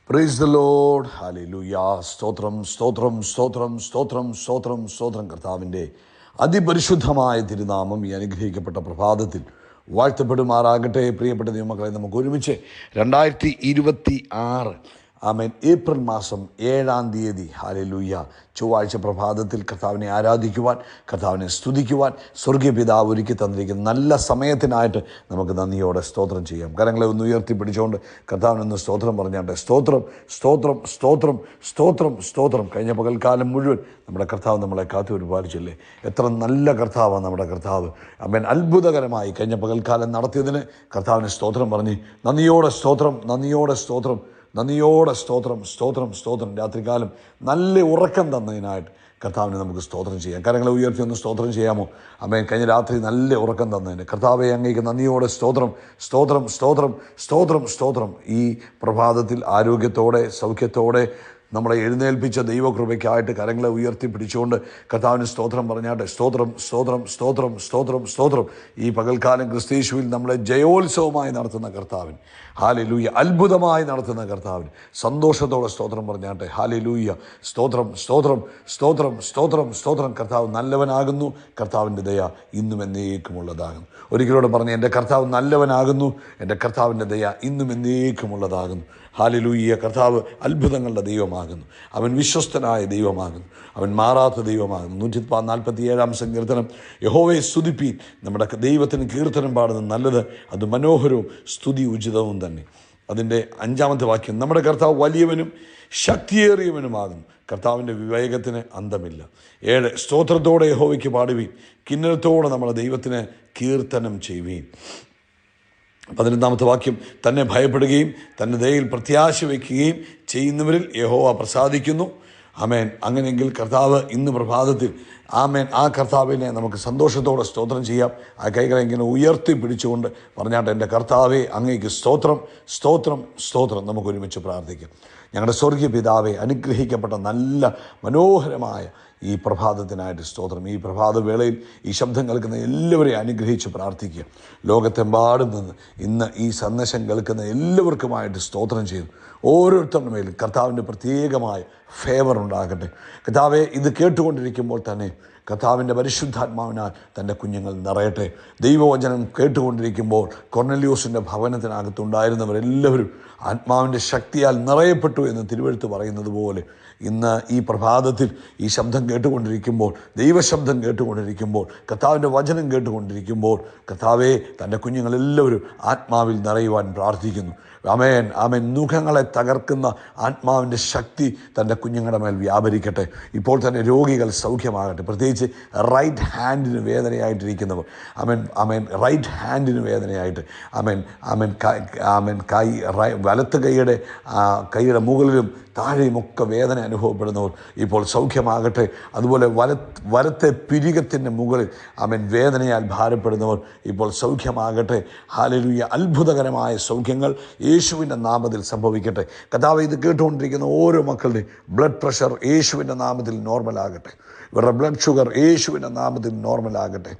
Praise the Lord. Hallelujah. സ്തോത്രം സ്തോത്രം സ്തോത്രം സ്തോത്രം സ്തോത്രം സ്തോത്രം. കർത്താവിൻ്റെ അതിപരിശുദ്ധമായ തിരുനാമം ഈ അനുഗ്രഹിക്കപ്പെട്ട പ്രഭാതത്തിൽ വാഴ്ത്തപ്പെടുമാറാകട്ടെ. പ്രിയപ്പെട്ട ദൈവമക്കളെ, നമുക്ക് ഒരുമിച്ച് 2026 ആമേൻ ഏപ്രിൽ മാസം 7-ാം തീയതി ഹല്ലേലൂയ ചൊവ്വാഴ്ച പ്രഭാതത്തിൽ കർത്താവിനെ ആരാധിക്കുവാൻ, കർത്താവിനെ സ്തുതിക്കുവാൻ സ്വർഗീയ പിതാവ് ഒരുക്കി തന്നിരിക്കുന്ന നല്ല സമയത്തിനായിട്ട് നമുക്ക് നന്ദിയോടെ സ്തോത്രം ചെയ്യാം. കരങ്ങളെ ഒന്ന് ഉയർത്തിപ്പിടിച്ചുകൊണ്ട് കർത്താവിനൊന്ന് സ്തോത്രം പറഞ്ഞാട്ടെ. സ്തോത്രം സ്തോത്രം സ്തോത്രം സ്തോത്രം സ്തോത്രം. കഴിഞ്ഞ പകൽക്കാലം മുഴുവൻ നമ്മുടെ കർത്താവ് നമ്മളെ കാത്തു പരിപാലിച്ചില്ലേ. എത്ര നല്ല കർത്താവാണ് നമ്മുടെ കർത്താവ്. ആമേൻ. അത്ഭുതകരമായി കഴിഞ്ഞ പകൽക്കാലം നടത്തിയതിന് കർത്താവിന് സ്തോത്രം പറഞ്ഞ് നന്ദിയോടെ സ്തോത്രം, നന്ദിയോടെ സ്തോത്രം, നന്ദിയോടെ സ്തോത്രം സ്തോത്രം സ്തോത്രം. രാത്രികാലം നല്ല ഉറക്കം തന്നതിനായിട്ട് കർത്താവിനെ നമുക്ക് സ്തോത്രം ചെയ്യാം. കരങ്ങളെ ഉയർത്തി ഒന്ന് സ്തോത്രം ചെയ്യാമോ? ആമേൻ. കഴിഞ്ഞ രാത്രി നല്ല ഉറക്കം തന്നതിന് കർത്താവെ അങ്ങേക്ക് നന്ദിയോടെ സ്തോത്രം സ്തോത്രം സ്തോത്രം സ്തോത്രം സ്തോത്രം. ഈ പ്രഭാതത്തിൽ ആരോഗ്യത്തോടെ സൗഖ്യത്തോടെ നമ്മളെ എഴുന്നേൽപ്പിച്ച ദൈവകൃപയ്ക്കായിട്ട് കരങ്ങളെ ഉയർത്തി പിടിച്ചുകൊണ്ട് കർത്താവിന് സ്തോത്രം പറഞ്ഞാട്ടെ. സ്തോത്രം സ്തോത്രം സ്തോത്രം സ്തോത്രം സ്തോത്രം. ഈ പകൽക്കാലം ക്രിസ്തീശുവിൽ നമ്മളെ ജയോത്സവമായി നടത്തുന്ന കർത്താവിന് ഹല്ലേലൂയ, അത്ഭുതമായി നടത്തുന്ന കർത്താവിന് സന്തോഷത്തോടെ സ്തോത്രം പറഞ്ഞാട്ടെ. ഹല്ലേലൂയ. സ്തോത്രം സ്തോത്രം സ്തോത്രം സ്തോത്രം സ്തോത്രം. കർത്താവ് നല്ലവനാകുന്നു, കർത്താവിൻ്റെ ദയ ഇന്നും എന്നേക്കുമുള്ളതാകുന്നു. ഒരിക്കലോട് പറഞ്ഞ്, എൻ്റെ കർത്താവ് നല്ലവനാകുന്നു, എൻ്റെ കർത്താവിൻ്റെ ദയ ഇന്നും എന്നേക്കുമുള്ളതാകുന്നു. ഹല്ലേലൂയ. കർത്താവ് അത്ഭുതങ്ങളുടെ ദൈവമാകുന്നു, അവൻ വിശ്വസ്തനായ ദൈവമാകുന്നു, അവൻ മാറാത്ത ദൈവമാകുന്നു. 147-ാം സങ്കീർത്തനം, യഹോവയെ സ്തുതിപ്പീൻ, നമ്മുടെ ദൈവത്തിന് കീർത്തനം പാടുന്നത് നല്ലത്, അത് മനോഹരവും സ്തുതി ഉചിതവും തന്നെ. അതിൻ്റെ 5-ാമത്തെ വാക്യം, നമ്മുടെ കർത്താവ് വലിയവനും ശക്തിയേറിയവനുമാകുന്നു, കർത്താവിൻ്റെ വിവേകത്തിന് അന്തമില്ല. 7, സ്തോത്രത്തോടെ യഹോവയ്ക്ക് പാടുവീൻ, കിന്നരത്തോടെ നമ്മുടെ ദൈവത്തിന് കീർത്തനം ചെയ്യുവീൻ. 11-ാമത്തെ വാക്യം, തന്നെ ഭയപ്പെടുകയും തൻ്റെ ദയയിൽ പ്രത്യാശ വയ്ക്കുകയും ചെയ്യുന്നവരിൽ യഹോവ പ്രസാദിക്കുന്നു. ആമേൻ. അങ്ങനെയെങ്കിൽ കർത്താവ് ഇന്ന് പ്രഭാതത്തിൽ ആമേൻ ആ കർത്താവിനെ നമുക്ക് സന്തോഷത്തോടെ സ്തോത്രം ചെയ്യാം. ആ കൈകളെ ഇങ്ങനെ ഉയർത്തി പിടിച്ചുകൊണ്ട് പറഞ്ഞാട്ടെ, എൻ്റെ കർത്താവെ അങ്ങേക്ക് സ്തോത്രം സ്തോത്രം സ്തോത്രം. നമുക്ക് ഒരുമിച്ച് പ്രാർത്ഥിക്കാം. ഞങ്ങളുടെ സ്വർഗീയ പിതാവെ, അനുഗ്രഹിക്കപ്പെട്ട നല്ല മനോഹരമായ ഈ പ്രഭാതത്തിനായിട്ട് സ്തോത്രം. ഈ പ്രഭാത വേളയിൽ ഈ ശബ്ദം കേൾക്കുന്ന എല്ലാവരെയും അനുഗ്രഹിച്ച് പ്രാർത്ഥിക്കുക. ലോകത്തെമ്പാടും നിന്ന് ഇന്ന് ഈ സന്ദേശം കേൾക്കുന്ന എല്ലാവർക്കുമായിട്ട് സ്തോത്രം ചെയ്തു. ഓരോരുത്തരുടെ മേലും കർത്താവിൻ്റെ പ്രത്യേകമായ ഫേവർ ഉണ്ടാകട്ടെ. കർത്താവെ, ഇത് കേട്ടുകൊണ്ടിരിക്കുമ്പോൾ തന്നെ കർത്താവിൻ്റെ പരിശുദ്ധാത്മാവിനാൽ തൻ്റെ കുഞ്ഞുങ്ങൾ നിറയട്ടെ. ദൈവവചനം കേട്ടുകൊണ്ടിരിക്കുമ്പോൾ കൊർന്നല്യോസിൻ്റെ ഭവനത്തിനകത്തുണ്ടായിരുന്നവരെല്ലാവരും ആത്മാവിൻ്റെ ശക്തിയാൽ നിറയപ്പെട്ടു എന്ന് തിരുവെഴുത്ത് പറയുന്നത് പോലെ ഇന്ന് ഈ പ്രഭാതത്തിൽ ഈ ശബ്ദം കേട്ടുകൊണ്ടിരിക്കുമ്പോൾ, ദൈവശബ്ദം കേട്ടുകൊണ്ടിരിക്കുമ്പോൾ, കർത്താവിൻ്റെ വചനം കേട്ടുകൊണ്ടിരിക്കുമ്പോൾ കർത്താവെ തൻ്റെ കുഞ്ഞുങ്ങളെല്ലാവരും ആത്മാവിൽ നിറയുവാൻ പ്രാർത്ഥിക്കുന്നു. ആമേൻ ആമേൻ. മുഖങ്ങളെ തകർക്കുന്ന ആത്മാവിൻ്റെ ശക്തി തൻ്റെ കുഞ്ഞുങ്ങളുടെ മേൽ വ്യാപരിക്കട്ടെ. ഇപ്പോൾ തന്നെ രോഗികൾ സൗഖ്യമാകട്ടെ. പ്രത്യേകിച്ച് റൈറ്റ് ഹാൻഡിന് വേദനയായിട്ടിരിക്കുന്നവർ, ആമേൻ ആമേൻ, റൈറ്റ് ഹാൻഡിന് വേദനയായിട്ട്, ആമേൻ ആമേൻ, ആമേൻ, വലത്ത് കൈയുടെ മുകളിലും താഴെയുമൊക്കെ വേദന അനുഭവപ്പെടുന്നവർ ഇപ്പോൾ സൗഖ്യമാകട്ടെ. അതുപോലെ വലത്തെ പിരികത്തിൻ്റെ മുകളിൽ ആമേൻ വേദനയാൽ ഭാരപ്പെടുന്നവർ ഇപ്പോൾ സൗഖ്യമാകട്ടെ. ഹല്ലേലൂയ. അത്ഭുതകരമായ സൗഖ്യങ്ങൾ യേശുവിൻ്റെ നാമത്തിൽ സംഭവിക്കട്ടെ. കർത്താവേ, ഇത് കേട്ടുകൊണ്ടിരിക്കുന്ന ഓരോ മക്കളുടെയും ബ്ലഡ് പ്രഷർ യേശുവിൻ്റെ നാമത്തിൽ നോർമലാകട്ടെ. ഇവരുടെ ബ്ലഡ് ഷുഗർ യേശുവിൻ്റെ നാമത്തിൽ നോർമലാകട്ടെ.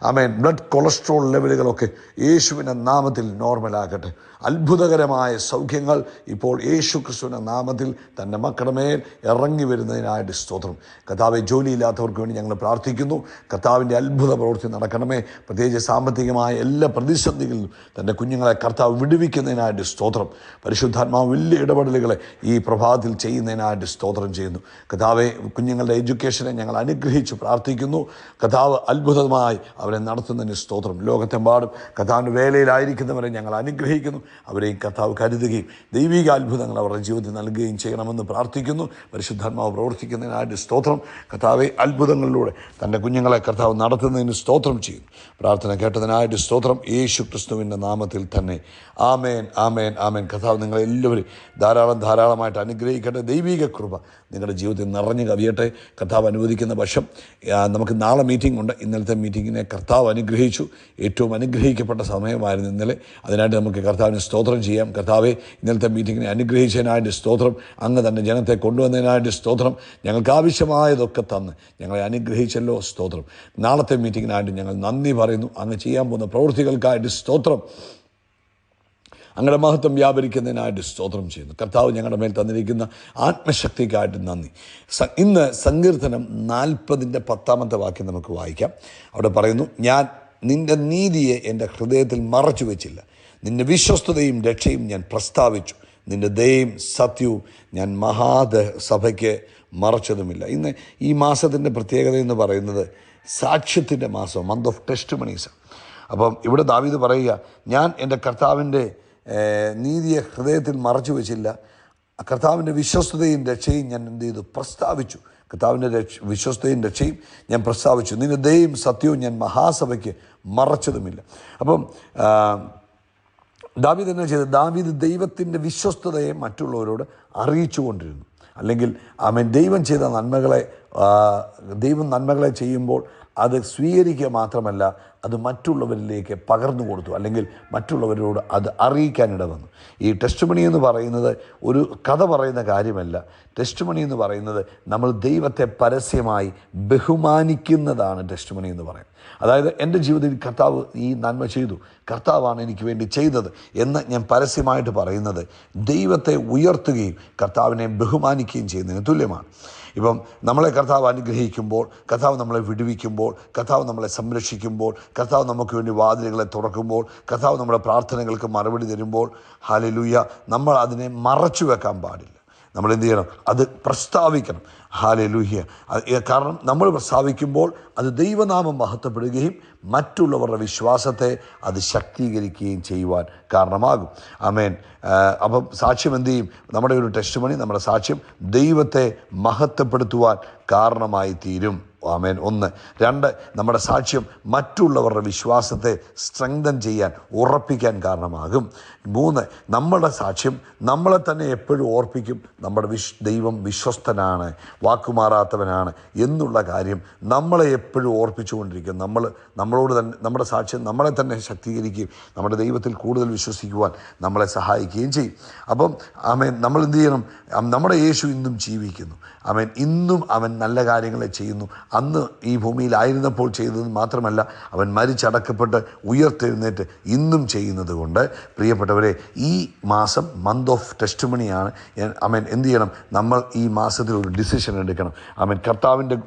ആമേൻ. ബ്ലഡ് കൊളസ്ട്രോൾ ലെവലുകളൊക്കെ യേശുവിൻ്റെ നാമത്തിൽ നോർമലാകട്ടെ. അത്ഭുതകരമായ സൗഖ്യങ്ങൾ ഇപ്പോൾ യേശു ക്രിസ്തുവിൻ്റെ നാമത്തിൽ തൻ്റെ മക്കളുടെ മേൽ ഇറങ്ങി വരുന്നതിനായിട്ട് സ്തോത്രം. കർത്താവെ, ജോലിയില്ലാത്തവർക്ക് വേണ്ടി ഞങ്ങൾ പ്രാർത്ഥിക്കുന്നു. കർത്താവിൻ്റെ അത്ഭുത പ്രവൃത്തി നടക്കണമേ. പ്രത്യേകിച്ച് സാമ്പത്തികമായ എല്ലാ പ്രതിസന്ധികളിലും തൻ്റെ കുഞ്ഞുങ്ങളെ കർത്താവ് വിടുവിക്കുന്നതിനായിട്ട് സ്തോത്രം. പരിശുദ്ധാത്മാവ് വലിയ ഇടപെടലുകളെ ഈ പ്രഭാതത്തിൽ ചെയ്യുന്നതിനായിട്ട് സ്തോത്രം ചെയ്യുന്നു. കർത്താവെ, കുഞ്ഞുങ്ങളുടെ എഡ്യൂക്കേഷനെ ഞങ്ങൾ അനുഗ്രഹിച്ച് പ്രാർത്ഥിക്കുന്നു. കർത്താവ് അത്ഭുതമായി അവരെ നടത്തുന്നതിന് സ്തോത്രം. ലോകത്തെമ്പാടും കർത്താവിൻ്റെ വേലയിലായിരിക്കുന്നവരെ ഞങ്ങൾ അനുഗ്രഹിക്കുന്നു. അവരെയും കർത്താവ് കരുതുകയും ദൈവിക അത്ഭുതങ്ങൾ അവരുടെ ജീവിതത്തിൽ നൽകുകയും ചെയ്യണമെന്ന് പ്രാർത്ഥിക്കുന്നു. പരിശുദ്ധാത്മാവ് പ്രവർത്തിക്കുന്നതിനായിട്ട് സ്തോത്രം. കർത്താവെ, അത്ഭുതങ്ങളിലൂടെ തൻ്റെ കുഞ്ഞുങ്ങളെ കർത്താവ് നടത്തുന്നതിന് സ്തോത്രം ചെയ്യുന്നു. പ്രാർത്ഥന കേട്ടതിനായിട്ട് സ്തോത്രം. യേശു ക്രിസ്തുവിൻ്റെ നാമത്തിൽ തന്നെ ആമേൻ ആമേൻ ആമേൻ. കർത്താവ് നിങ്ങളെല്ലാവരും ധാരാളമായിട്ട് അനുഗ്രഹിക്കട്ടെ. ദൈവിക കൃപ നിങ്ങളുടെ ജീവിതത്തിൽ നിറഞ്ഞു കവിയട്ടെ. കർത്താവ് അനുവദിക്കുന്ന പക്ഷം നമുക്ക് നാളെ മീറ്റിംഗ് ഉണ്ട്. ഇന്നലത്തെ മീറ്റിങ്ങിനെ കർത്താവ് അനുഗ്രഹിച്ചു. ഏറ്റവും അനുഗ്രഹിക്കപ്പെട്ട സമയമായിരുന്നു ഇന്നലെ. അതിനായിട്ട് നമുക്ക് കർത്താവിന് സ്തോത്രം ചെയ്യാം. കർത്താവെ, ഇന്നലത്തെ മീറ്റിങ്ങിനെ അനുഗ്രഹിച്ചതിനായിട്ട് സ്തോത്രം. അങ്ങ് തന്നെ ജനത്തെ കൊണ്ടുവന്നതിനായിട്ട് സ്തോത്രം. ഞങ്ങൾക്ക് ആവശ്യമായതൊക്കെ തന്ന് ഞങ്ങളെ അനുഗ്രഹിച്ചല്ലോ, സ്തോത്രം. നാളത്തെ മീറ്റിങ്ങിനായിട്ട് ഞങ്ങൾ നന്ദി പറയുന്നു. അങ്ങ് ചെയ്യാൻ പോകുന്ന പ്രവൃത്തികൾക്കായിട്ട് സ്തോത്രം. അങ്ങയുടെ മഹത്വം വ്യാപരിക്കുന്നതിനായിട്ട് സ്തോത്രം ചെയ്യുന്നു. കർത്താവ് ഞങ്ങളുടെ മേൽ തന്നിരിക്കുന്ന ആത്മശക്തിക്കായിട്ട് നന്ദി. ഇന്ന് സങ്കീർത്തനം 40-10 വാക്യം നമുക്ക് വായിക്കാം. അവിടെ പറയുന്നു, ഞാൻ നിൻ്റെ നീതിയെ എൻ്റെ ഹൃദയത്തിൽ മറച്ചു വെച്ചില്ല, നിൻ്റെ വിശ്വസ്തതയും രക്ഷയും ഞാൻ പ്രസ്താവിച്ചു, നിൻ്റെ ദയയും സത്യവും ഞാൻ മഹാസഭയ്ക്ക് മറച്ചതുമില്ല. ഇന്ന് ഈ മാസത്തിൻ്റെ പ്രത്യേകത എന്ന് പറയുന്നത് സാക്ഷ്യത്തിൻ്റെ മാസം, മന്ത് ഓഫ് ടെസ്റ്റിമണീസ്. അപ്പം ഇവിടെ ദാവീദ് പറയുക, ഞാൻ എൻ്റെ കർത്താവിൻ്റെ നീതിയെ ഹൃദയത്തിൽ മറച്ചു വെച്ചില്ല, കർത്താവിൻ്റെ വിശ്വസ്തതയും രക്ഷയും ഞാൻ എന്ത് ചെയ്തു? പ്രസ്താവിച്ചു. കർത്താവിൻ്റെ വിശ്വസ്തയും രക്ഷയും ഞാൻ പ്രസ്താവിച്ചു, നിന്റെ ദയയും സത്യവും ഞാൻ മഹാസഭയ്ക്ക് മറച്ചതുമില്ല. അപ്പം ദാവീദ് എന്നാ ചെയ്തത്? ദാവീദ് ദൈവത്തിൻ്റെ വിശ്വസ്തതയെ മറ്റുള്ളവരോട് അറിയിച്ചു കൊണ്ടിരുന്നു. അല്ലെങ്കിൽ ദൈവം ചെയ്ത നന്മകളെ, ദൈവം നന്മകളെ ചെയ്യുമ്പോൾ അത് സ്വീകരിക്കുക മാത്രമല്ല, അത് മറ്റുള്ളവരിലേക്ക് പകർന്നു കൊടുത്തു, അല്ലെങ്കിൽ മറ്റുള്ളവരോട് അത് അറിയിക്കാനിട വന്നു. ഈ ടെസ്റ്റിമണി എന്ന് പറയുന്നത് ഒരു കഥ പറയുന്ന കാര്യമല്ല. ടെസ്റ്റിമണി എന്ന് പറയുന്നത് നമ്മൾ ദൈവത്തെ പരസ്യമായി ബഹുമാനിക്കുന്നതാണ് ടെസ്റ്റിമണി എന്ന് പറയുന്നത്. അതായത് എൻ്റെ ജീവിതത്തിൽ കർത്താവ് ഈ നന്മ ചെയ്തു, കർത്താവാണ് എനിക്ക് വേണ്ടി ചെയ്തത് എന്ന് ഞാൻ പരസ്യമായിട്ട് പറയുന്നത് ദൈവത്തെ ഉയർത്തുകയും കർത്താവിനെ ബഹുമാനിക്കുകയും ചെയ്യുന്നതിന് തുല്യമാണ്. ഇപ്പം നമ്മളെ കർത്താവ് അനുഗ്രഹിക്കുമ്പോൾ, കർത്താവ് നമ്മളെ വിടുവിക്കുമ്പോൾ, കർത്താവ് നമ്മളെ സംരക്ഷിക്കുമ്പോൾ, കർത്താവ് നമുക്ക് വേണ്ടി വാതിലുകളെ തുറക്കുമ്പോൾ, കർത്താവ് നമ്മുടെ പ്രാർത്ഥനകൾക്ക് മറുപടി തരുമ്പോൾ, ഹല്ലേലൂയ, നമ്മൾ അതിനെ മറച്ചു വെക്കാൻ പാടില്ല. നമ്മൾ എന്ത് ചെയ്യണം? അത് പ്രസ്താവിക്കണം. ഹല്ലേലൂയ. കാരണം നമ്മൾ പ്രസ്താവിക്കുമ്പോൾ അത് ദൈവനാമം മഹത്വപ്പെടുകയും മറ്റുള്ളവരുടെ വിശ്വാസത്തെ അത് ശക്തീകരിക്കുകയും ചെയ്യുവാൻ കാരണമാകും. ആമേൻ. അപ്പം സാക്ഷ്യം എന്ത് ചെയ്യും? നമ്മുടെ ഒരു ടെസ്റ്റിമണി, നമ്മുടെ സാക്ഷ്യം ദൈവത്തെ മഹത്വപ്പെടുത്തുവാൻ കാരണമായി തീരും. ആമേൻ. 1. 2, നമ്മുടെ സാക്ഷ്യം മറ്റുള്ളവരുടെ വിശ്വാസത്തെ സ്ട്രെങ്തൻ ചെയ്യാൻ, ഉറപ്പിക്കാൻ കാരണമാകും. 3, നമ്മുടെ സാക്ഷ്യം നമ്മളെ തന്നെ എപ്പോഴും ഓർപ്പിക്കും, നമ്മുടെ ദൈവം വിശ്വസ്തനാണ്, വാക്കുമാറാത്തവനാണ് എന്നുള്ള കാര്യം നമ്മളെ എപ്പോഴും ഓർപ്പിച്ചുകൊണ്ടിരിക്കും. നമ്മളോട് തന്നെ നമ്മുടെ സാക്ഷ്യം നമ്മളെ തന്നെ ശക്തീകരിക്കുകയും നമ്മുടെ ദൈവത്തിൽ കൂടുതൽ വിശ്വസിക്കുവാൻ നമ്മളെ സഹായിക്കുകയും ചെയ്യും. അപ്പം ആമേൻ, നമ്മൾ എന്ത് ചെയ്യണം? നമ്മുടെ യേശു ഇന്നും ജീവിക്കുന്നു. ആമേൻ. ഇന്നും അവൻ നല്ല കാര്യങ്ങളെ ചെയ്യുന്നു. അന്ന് ഈ ഭൂമിയിലായിരുന്നപ്പോൾ ചെയ്തത് മാത്രമല്ല, അവൻ മരിച്ചടക്കപ്പെട്ട് ഉയർത്തെഴുന്നേറ്റ് ഇന്നും ചെയ്യുന്നത് കൊണ്ട് പ്രിയപ്പെട്ടവരെ, ഈ മാസം മന്ത് ഓഫ് ടെസ്റ്റിമണിയാണ്. ആമേൻ. എന്ത് ചെയ്യണം? നമ്മൾ ഈ മാസത്തിൽ ഒരു ഡിസിഷൻ എടുക്കണം. ആമേൻ. കർത്താവിൻ്റെ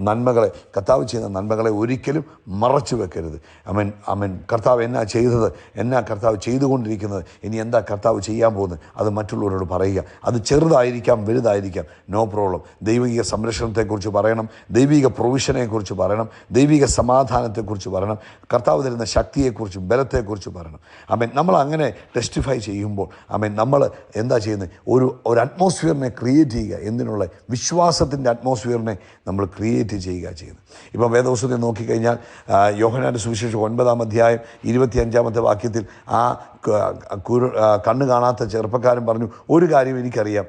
നന്മകളെ, കർത്താവ് ചെയ്യുന്ന നന്മകളെ ഒരിക്കലും മറച്ചു വെക്കരുത്. ആമേൻ. ആമേൻ. കർത്താവ് എന്നാ ചെയ്തത്, എന്നാ കർത്താവ് ചെയ്തുകൊണ്ടിരിക്കുന്നത്, ഇനി എന്താ കർത്താവ് ചെയ്യാൻ പോകുന്നത്, അത് മറ്റുള്ളവരോട് പറയുക. അത് ചെറുതായിരിക്കാം, വലുതായിരിക്കാം, നോ പ്രോബ്ലം. ദൈവിക സംരക്ഷണത്തെക്കുറിച്ച് പറയണം, ദൈവിക പ്രൊവിഷനെക്കുറിച്ച് പറയണം, ദൈവിക സമാധാനത്തെക്കുറിച്ച് പറയണം, കർത്താവ് തരുന്ന ശക്തിയെക്കുറിച്ചും ബലത്തെക്കുറിച്ച് പറയണം. ആമേൻ. നമ്മൾ അങ്ങനെ ടെസ്റ്റിഫൈ ചെയ്യുമ്പോൾ ആമേൻ, നമ്മൾ എന്താ ചെയ്യുന്നത്? ഒരു അറ്റ്മോസ്ഫിയറിനെ ക്രിയേറ്റ് ചെയ്യുക. എന്തിനുള്ള? വിശ്വാസത്തിൻ്റെ അറ്റ്മോസ്ഫിയറിനെ നമ്മൾ ക്രിയേറ്റ് ചെയ്യുന്നത്. ഇപ്പം വേദപുസ്തകത്തിൽ നോക്കിക്കഴിഞ്ഞാൽ യോഹന്നാന്റെ സുവിശേഷം 9-ാം 25-ാമത്തെ വാക്യത്തിൽ ആ കണ്ണ് കാണാത്ത ചെറുപ്പക്കാരൻ പറഞ്ഞു, ഒരു കാര്യം എനിക്കറിയാം,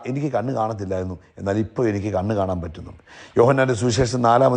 എനിക്ക് കണ്ണ് കാണത്തില്ലായിരുന്നു, എന്നാൽ ഇപ്പോൾ എനിക്ക് കണ്ണ് കാണാൻ പറ്റുന്നുണ്ട്. യോഹന്നാന്റെ സുവിശേഷം 4-ാം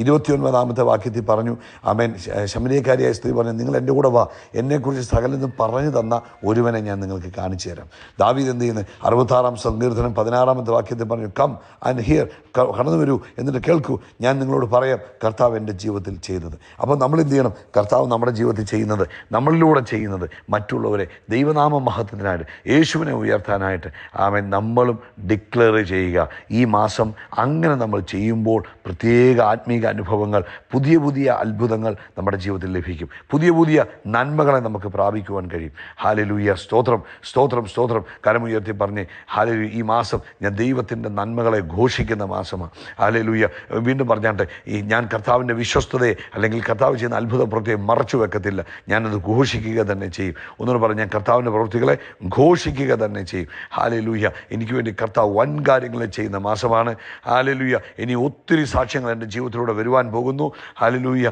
29-ാമത്തെ വാക്യത്തിൽ പറഞ്ഞു, ആമേൻ, ശമരിയക്കാരിയായ സ്ത്രീ പറഞ്ഞു, നിങ്ങൾ എൻ്റെ കൂടെ വാ, എന്നെക്കുറിച്ച് സകലതും പറഞ്ഞു തന്ന ഒരുവനെ ഞാൻ നിങ്ങൾക്ക് കാണിച്ചു തരാം. ദാവീദ് എന്ത് ചെയ്യുന്നത്? 66-ാം സങ്കീർത്തനം 16-ാമത്തെ വാക്യത്തിൽ പറഞ്ഞു, കം ആൻഡ് ഹിയർ, കടന്നു വരൂ, എന്നിട്ട് കേൾക്കൂ, ഞാൻ നിങ്ങളോട് പറയാം കർത്താവ് എൻ്റെ ജീവിതത്തിൽ ചെയ്തത്. അപ്പോൾ നമ്മൾ എന്ത് ചെയ്യണം? കർത്താവ് നമ്മുടെ ജീവിതത്തിൽ ചെയ്യുന്നത്, നമ്മളിലൂടെ ചെയ്യുന്നത് മറ്റുള്ളവരെ ദൈവനാമ മഹത്വത്തിനായിട്ട്, യേശുവിനെ ഉയർത്താനായിട്ട് ആമേൻ, നമ്മളും ഡിക്ലെയർ ചെയ്യുക. ഈ മാസം അങ്ങനെ നമ്മൾ ചെയ്യുമ്പോൾ പ്രത്യേക ആത്മീക അനുഭവങ്ങൾ, പുതിയ പുതിയ അത്ഭുതങ്ങൾ നമ്മുടെ ജീവിതത്തിൽ ലഭിക്കും. പുതിയ പുതിയ നന്മകളെ നമുക്ക് പ്രാപിക്കുവാൻ കഴിയും. ഹല്ലേലൂയ. സ്തോത്രം, സ്തോത്രം, സ്തോത്രം. കരമുയർത്തി പറഞ്ഞ് ഹല്ലേലൂയ. ഈ മാസം ഞാൻ ദൈവത്തിൻ്റെ നന്മകളെ ഘോഷിക്കുന്ന മാസമാണ്. ഹല്ലേലൂയ. വീണ്ടും പറഞ്ഞാട്ടെ, ഞാൻ കർത്താവിൻ്റെ വിശ്വസ്തതയെ അല്ലെങ്കിൽ കർത്താവ് ചെയ്യുന്ന അത്ഭുത പ്രവൃത്തിയെ മറച്ചു വെക്കത്തില്ല, ഞാനത് ഘോഷിക്കുക തന്നെ ചെയ്യും. ഒന്നുകൂടെ പറഞ്ഞ്, ഞാൻ കർത്താവിൻ്റെ പ്രവൃത്തികളെ ഘോഷിക്കുക തന്നെ ചെയ്യും. ഹല്ലേലൂയ. എനിക്ക് വേണ്ടി കർത്താവ് വൻ കാര്യങ്ങളെ ചെയ്യുന്ന മാസമാണ്. ഹല്ലേലൂയ. ഇനി ഒത്തിരി സാക്ഷ്യങ്ങൾ എൻ്റെ ജീവിതത്തിലൂടെ വരുവാൻ പോകുന്നു. ഹല്ലേലൂയ.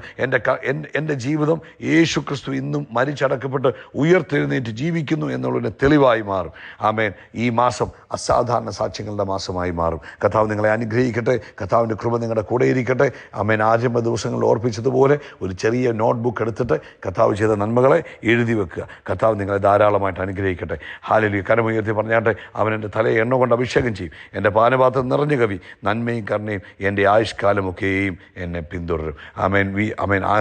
എൻ്റെ ജീവിതം യേശു ക്രിസ്തു ഇന്നും മരിച്ചടക്കപ്പെട്ട് ഉയർത്തെഴുന്നേറ്റ് ജീവിക്കുന്നു എന്നുള്ളതിന് തെളിവായി മാറും. ആമേൻ. ഈ മാസം അസാധാരണ സാക്ഷ്യങ്ങളുടെ മാസമായി മാറും. കർത്താവ് നിങ്ങളെ അനുഗ്രഹിക്കട്ടെ. കർത്താവിൻ്റെ കൃപ നിങ്ങളുടെ കൂടെ ഇരിക്കട്ടെ. ആമേൻ. ആരംഭ ദിവസങ്ങളിൽ ഓർപ്പിച്ചതുപോലെ ഒരു ചെറിയ നോട്ട്ബുക്ക് എടുത്തിട്ട് കർത്താവ് ചെയ്ത നന്മകളെ എഴുതി വെക്കുക. കർത്താവ് നിങ്ങളെ ധാരാളമായിട്ട് അനുഗ്രഹിക്കട്ടെ. ഹല്ലേലൂയ. കരമുയർത്തി പറഞ്ഞാട്ടെ, അവൻ എൻ്റെ തലയെ എണ്ണ കൊണ്ട് അഭിഷേകം ചെയ്യും, എൻ്റെ പാനപാത്രം നിറഞ്ഞു കവി, നന്മയും കരുണയും എൻ്റെ ആയുഷ്കാലമൊക്കെയും എന്നെ പിന്തുടരും. ആമേൻ.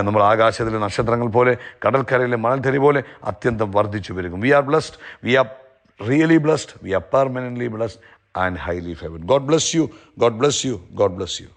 നമ്മൾ ആകാശത്തിലെ നക്ഷത്രങ്ങൾ പോലെ, കടൽക്കരയിലെ മണൽത്തരി പോലെ അത്യന്തം വർദ്ധിച്ചു വരും. We are blessed, we are really blessed, we are permanently blessed and highly favored. God bless you, God bless you, God bless you.